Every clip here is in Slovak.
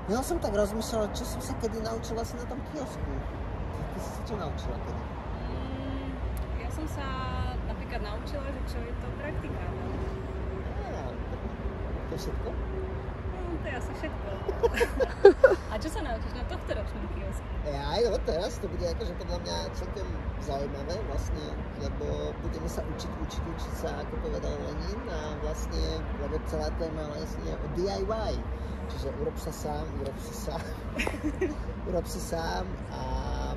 Ja som tak rozmýšľala, čo som sa kedy naučila asi na tom kiosku. Ty si sa čo naučila kedy? Ja som sa napríklad naučila, že čo je to praktika. To je všetko? To je asi všetko. A čo sa naučíš na tohto ročnom kiosku? Aj teraz to bude akože podľa mňa celkom zaujímavé vlastne, lebo budeme sa učiť sa, ako povedal Lenin, a vlastne, lebo celá téma vlastne o DIY. Čiže urob si sám a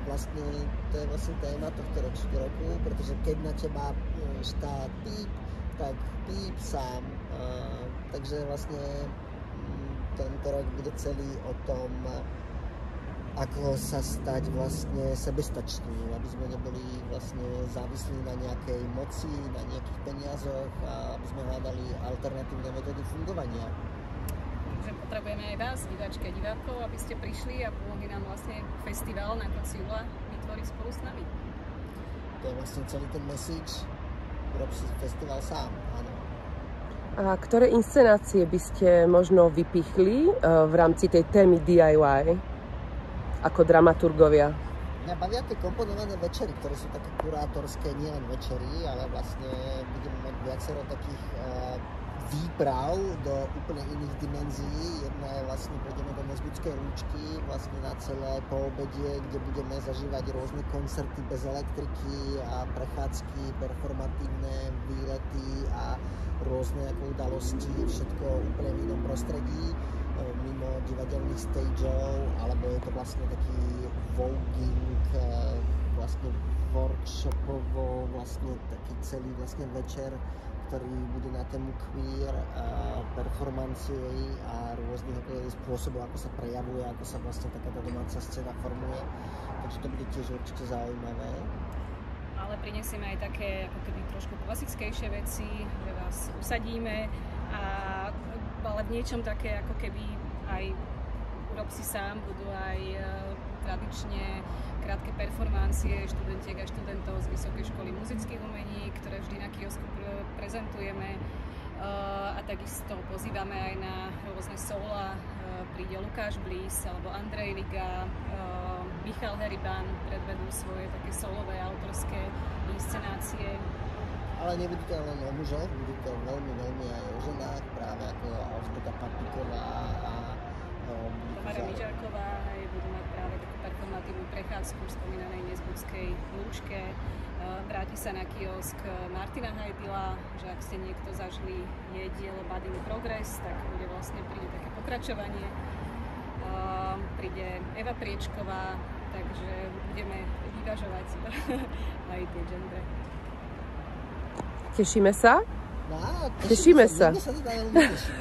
vlastne to je vlastne téma tohto roku, pretože keď na teba štát píp, tak píp sám. Takže vlastne tento rok bude celý o tom, ako sa stať vlastne sebestačný, aby sme neboli vlastne závislí na nejakej moci, na nejakých peniazoch a aby sme hľadali alternatívne metódy fungovania. Takže potrebujeme aj vás, diváčky a divákov, aby ste prišli a pomohli nám vlastne festival na konci júla vytvoriť spolu s nami. To je vlastne celý ten message, urob si festival sám, áno. A ktoré inscenácie by ste možno vypichli v rámci tej témy DIY ako dramaturgovia? Mňa bavia tie komponované večery, ktoré sú také kurátorské, nielen večery, ale vlastne budeme mať viacero takých výprav do úplne iných dimenzií. Jedna je vlastne, pôjdeme do Nezbudzkej Lúčky vlastne na celé poobedie, kde budeme zažívať rôzne koncerty bez elektriky a prechádzky, performatívne výlety a rôzne ako udalosti, všetko úplne v inom prostredí, mimo divadelných stageov, alebo je to vlastne taký voging, vlastne workshopovo, vlastne taký celý vlastne večer, ktorý bude na tému queer, performancie a rôznych spôsobov, ako sa prejavuje, ako sa vlastne takáto domáca scéna formuje. Takže to bude tiež určite zaujímavé. Ale prinesieme aj také ako keby trošku klasickejšie veci, že vás usadíme, ale v niečom také ako keby aj urob si sám, budú aj tradične krátke performancie študentiek a študentov z Vysokej školy muzických umení, ktoré vždy na kiosku prezentujeme, a takisto pozývame aj na rôzne sola, príde Lukáš Blís alebo Andrej Liga, Michal Heriban predvedú svoje také solové autorské inscenácie. Ale nebude to len o mužoch, bude to veľmi aj o ženách, práve ako Alžbeta Papiková a Tamara Mižáková, budú mať práve takú performatívnu prechádzku v spomínanej Nezbudskej Lúčke. Vráti sa na kiosk Martina Hajdila, že ak ste niekto zažili jej dielo Bad in Progress, tak príde také pokračovanie. Príde Eva Priečková, takže budeme vyvažovať aj tie gendre. Tešíme sa? No, tešíme sa. Mne sa to dá veľmi tešiť.